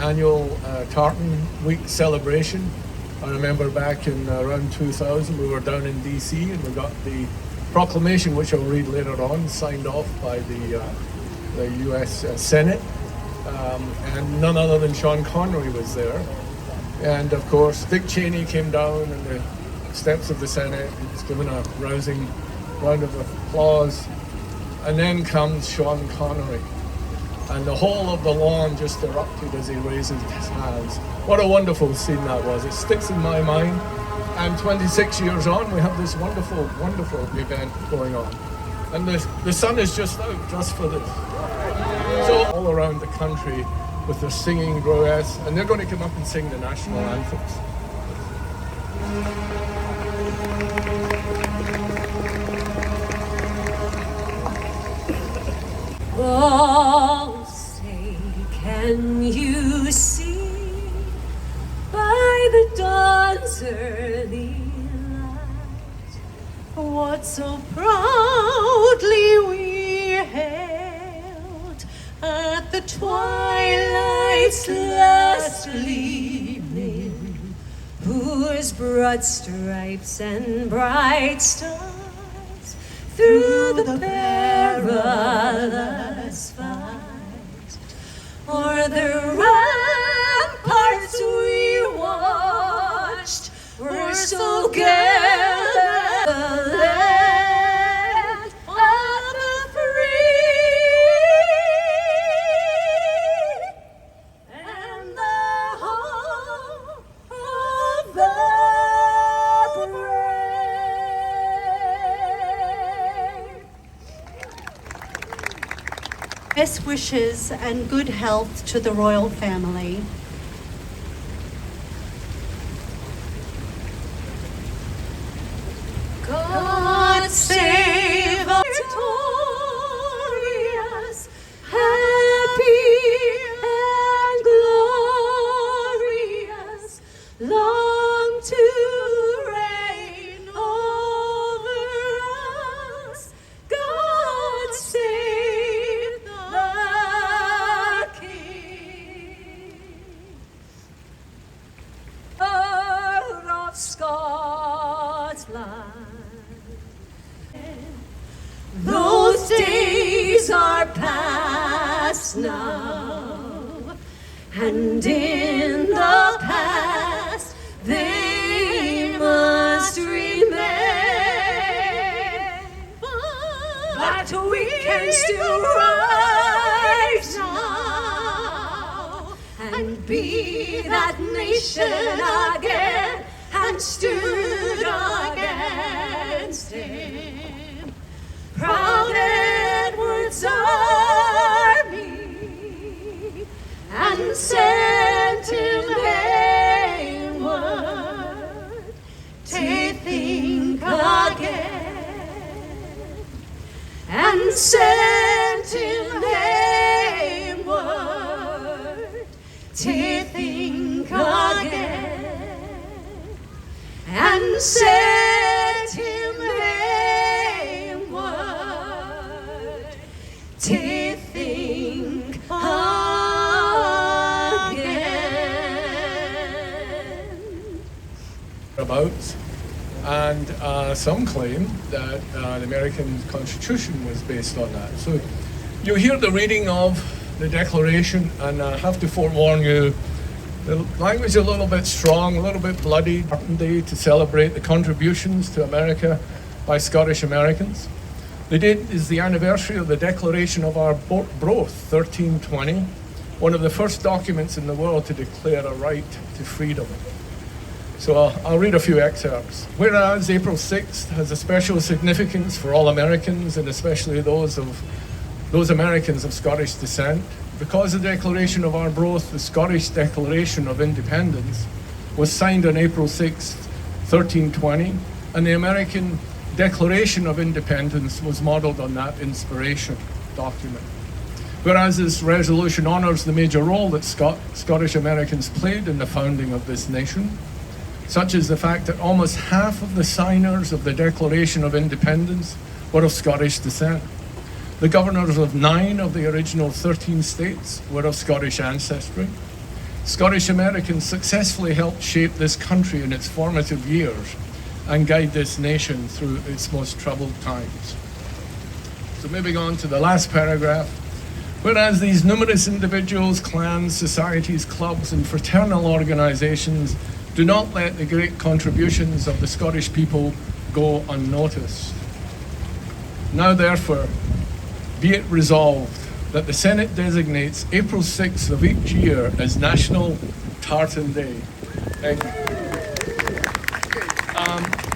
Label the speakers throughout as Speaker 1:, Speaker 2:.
Speaker 1: annual Tartan Week celebration. I remember back in around 2000 we were down in DC and we got the proclamation, which I'll read later on, signed off by the US Senate, and none other than Sean Connery was there. And of course Dick Cheney came down on the steps of the Senate and was given a rousing round of applause, and then comes Sean Connery. And the whole of the lawn just erupted as he raises his hands. What a wonderful scene that was. It sticks in my mind. And 26 years on, we have this wonderful, wonderful event going on. And the sun is just out just for this. So all around the country with their singing burlesque, and they're going to come up and sing the national anthems.
Speaker 2: Oh, say, can you see by the dawn's early light what so proudly we hailed at the twilight's last gleaming, whose broad stripes and bright stars through the perilous fight o'er the ramparts we watched were so gathered, the land of the free and the home of the
Speaker 3: Best wishes and good health to the royal family.
Speaker 2: God save us, victorious, happy and glorious, long to reign over us. God save the King. Earl of Scotland, those days are past now, and in the past they must remain. But we can still rise now and be that nation again, and stood against him. Proud Edward's army, and sent him heimward to think again, and sent him heimward to think again, and sent him heimward to think again.
Speaker 1: About, and some claim that the American Constitution was based on that. So you hear the reading of the Declaration, and I have to forewarn you, the language is a little bit strong, a little bit bloody. Day to celebrate the contributions to America by Scottish Americans. The date is the anniversary of the Declaration of Arbroath, 1320, one of the first documents in the world to declare a right to freedom. So I'll read a few excerpts. Whereas April 6th has a special significance for all Americans, and especially those Americans of Scottish descent, because the Declaration of Arbroath, the Scottish Declaration of Independence, was signed on April 6th, 1320, and the American Declaration of Independence was modelled on that inspiration document. Whereas this resolution honours the major role that Scottish Americans played in the founding of this nation, such as the fact that almost half of the signers of the Declaration of Independence were of Scottish descent. The governors of 9 of the original 13 states were of Scottish ancestry. Scottish Americans successfully helped shape this country in its formative years and guide this nation through its most troubled times. So moving on to the last paragraph. Whereas these numerous individuals, clans, societies, clubs, and fraternal organisations do not let the great contributions of the Scottish people go unnoticed. Now therefore, be it resolved that the Senate designates April 6th of each year as National Tartan Day. Thank you.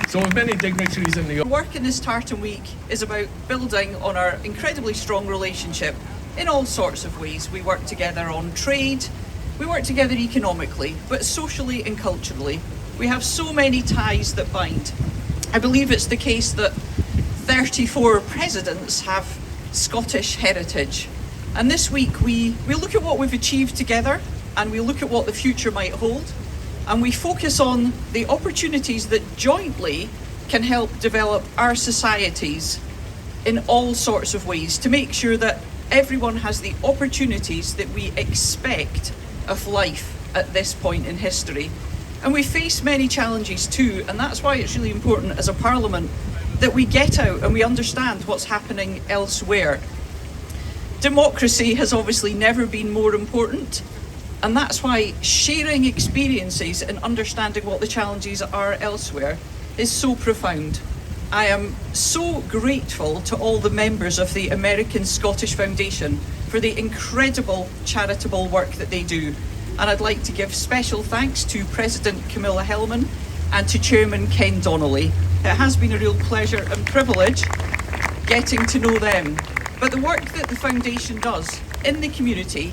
Speaker 1: So with many dignitaries in the
Speaker 4: Work in this Tartan Week is about building on our incredibly strong relationship in all sorts of ways. We work together on trade, we work together economically, but socially and culturally. We have so many ties that bind. I believe it's the case that 34 presidents have Scottish heritage. And this week we look at what we've achieved together and we look at what the future might hold. And we focus on the opportunities that jointly can help develop our societies in all sorts of ways to make sure that everyone has the opportunities that we expect of life at this point in history. And we face many challenges too, and that's why it's really important as a parliament that we get out and we understand what's happening elsewhere. Democracy has obviously never been more important, and that's why sharing experiences and understanding what the challenges are elsewhere is so profound. I am so grateful to all the members of the American Scottish Foundation for the incredible charitable work that they do. And I'd like to give special thanks to President Camilla Hellman and to Chairman Ken Donnelly. It has been a real pleasure and privilege getting to know them. But the work that the Foundation does in the community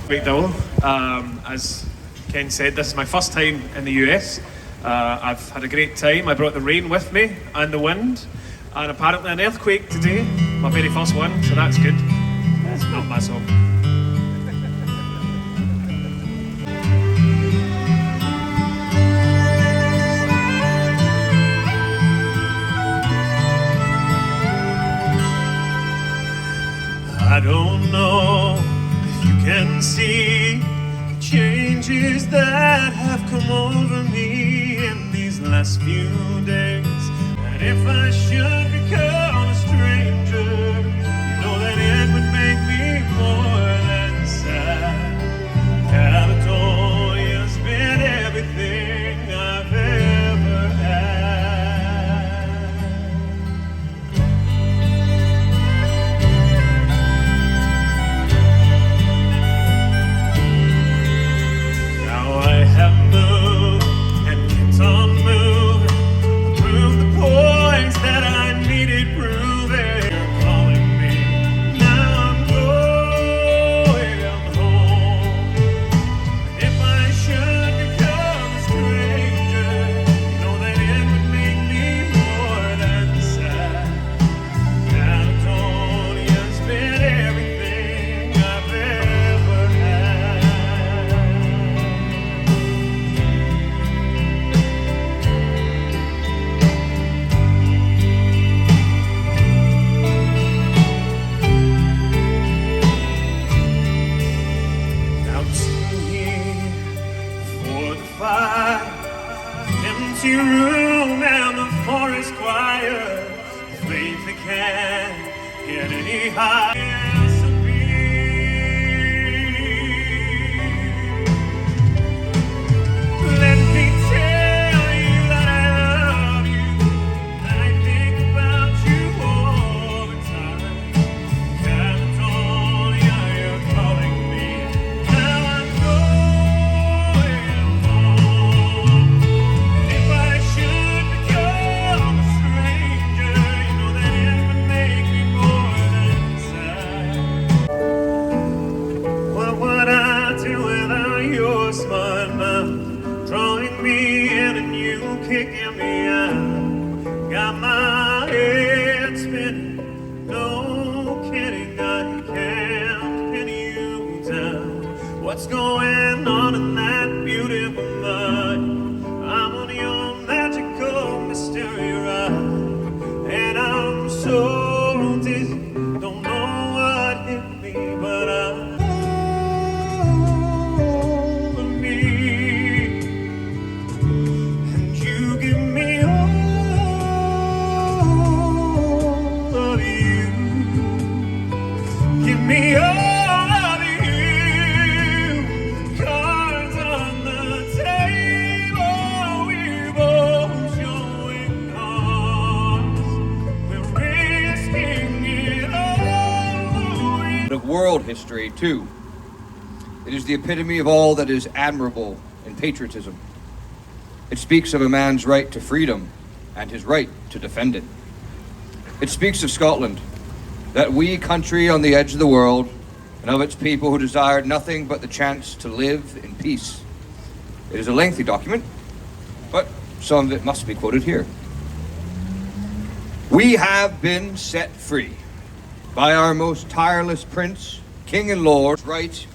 Speaker 5: Great deal. As Ken said, this is my first time in the US. I've had a great time. I brought the rain with me and the wind, and apparently an earthquake today, my very first one, so that's good. That's not my song. I don't know if you can see the changes that have come over me in these last few days. And if I should become a stranger, you know that it would make me more than sad. Caledonia's been everything I've ever had. Empty room and the forest quiet, the flames that can't get any higher. Let me tell you that I love you, that I think about you all the time. Caledonia, you're calling me. Now I'm going home. If I should become a stranger, you know that it would make me more than sad. What would I do without your smart mouth? Drawing me in and you kicking me out. Got my head spinning, no kidding, I can't pin you down. What's going on in that beautiful mind? I'm on your magical mystery ride, and I'm so dizzy.
Speaker 6: history, too. It is the epitome of all that is admirable in patriotism. It speaks of a man's right to freedom and his right to defend it. It speaks of Scotland, that wee country on the edge of the world, and of its people who desired nothing but the chance to live in peace. It is a lengthy document, but some of it must be quoted here. We have been set free by our most tireless prince, king and lord, right,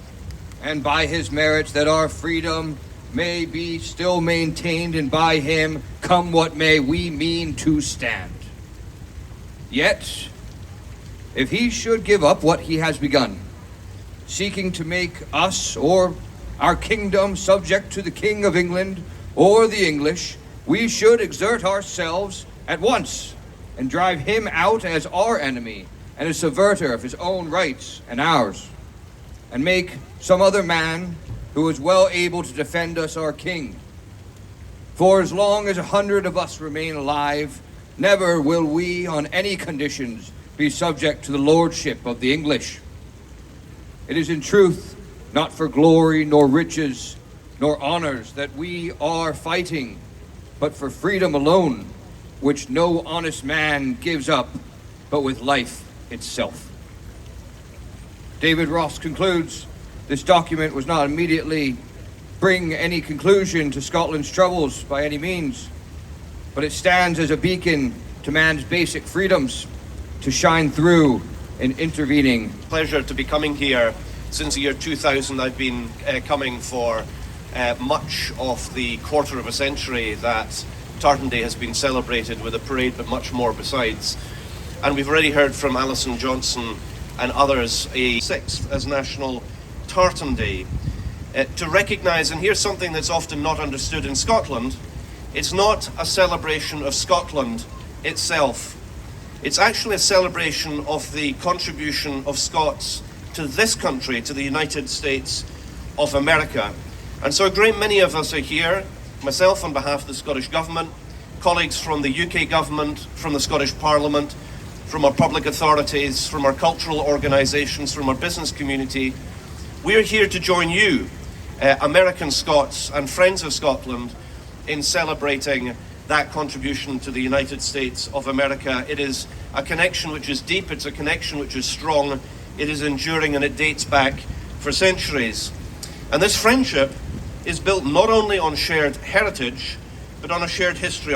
Speaker 6: and by his merits that our freedom may be still maintained, and by him, come what may, we mean to stand. Yet, if he should give up what he has begun, seeking to make us or our kingdom subject to the King of England or the English, we should exert ourselves at once and drive him out as our enemy and a subverter of his own rights and ours, and make some other man who is well able to defend us our king. For as long as 100 of us remain alive, never will we on any conditions be subject to the lordship of the English. It is in truth not for glory, nor riches, nor honors that we are fighting, but for freedom alone, which no honest man gives up, but with life itself. David Ross concludes, this document was not immediately bring any conclusion to Scotland's troubles by any means, but it stands as a beacon to man's basic freedoms to shine through in intervening.
Speaker 7: Pleasure to be coming here. Since the year 2000, I've been coming for much of the quarter of a century that Tartan Day has been celebrated, with a parade but much more besides. And we've already heard from Alison Johnson and others, a 6th as National Tartan Day. To recognise, and here's something that's often not understood in Scotland, it's not a celebration of Scotland itself. It's actually a celebration of the contribution of Scots to this country, to the United States of America. And so a great many of us are here, myself on behalf of the Scottish Government, colleagues from the UK Government, from the Scottish Parliament, from our public authorities, from our cultural organisations, from our business community. We're here to join you, American Scots and friends of Scotland, in celebrating that contribution to the United States of America. It is a connection which is deep, it's a connection which is strong, it is enduring, and it dates back for centuries. And this friendship is built not only on shared heritage, but on a shared history.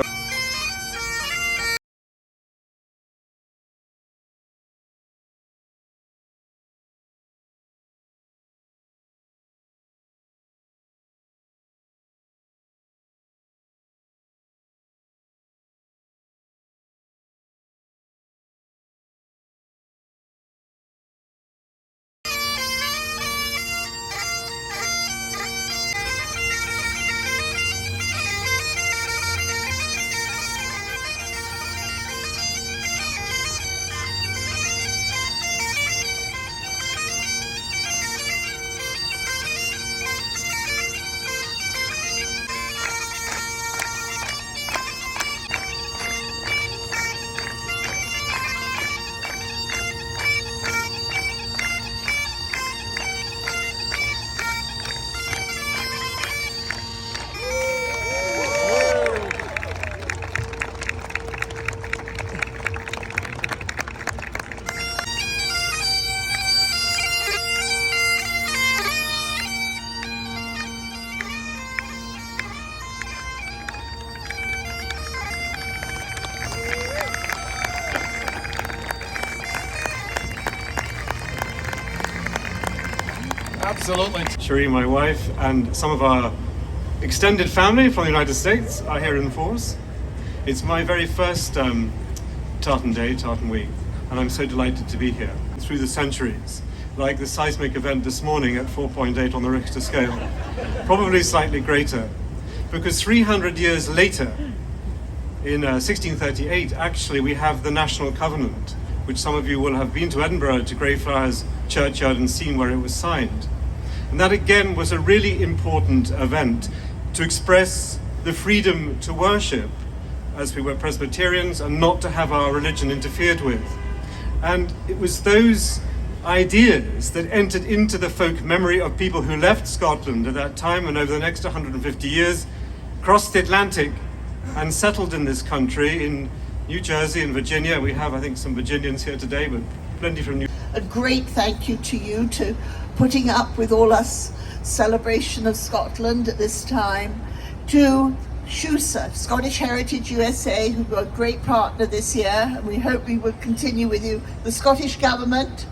Speaker 1: Absolutely.
Speaker 8: Cherie, my wife, and some of our extended family from the United States are here in force. It's my very first Tartan Day, Tartan Week, and I'm so delighted to be here. Through the centuries, like the seismic event this morning at 4.8 on the Richter scale, probably slightly greater, because 300 years later, in 1638, actually we have the National Covenant, which some of you will have been to Edinburgh, to Greyfriars Churchyard, and seen where it was signed. And that again was a really important event to express the freedom to worship, as we were Presbyterians, and not to have our religion interfered with. And it was those ideas that entered into the folk memory of people who left Scotland at that time and over the next 150 years crossed the Atlantic and settled in this country in New Jersey and Virginia. We have, I think, some Virginians here today, but plenty from New.
Speaker 9: A great thank you to you to putting up with all us celebration of Scotland at this time. To SHUSA, Scottish Heritage USA, who were a great partner this year, and we hope we will continue with you. The Scottish Government,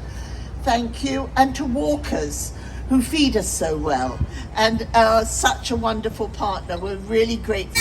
Speaker 9: thank you. And to Walkers, who feed us so well and are such a wonderful partner. We're really grateful.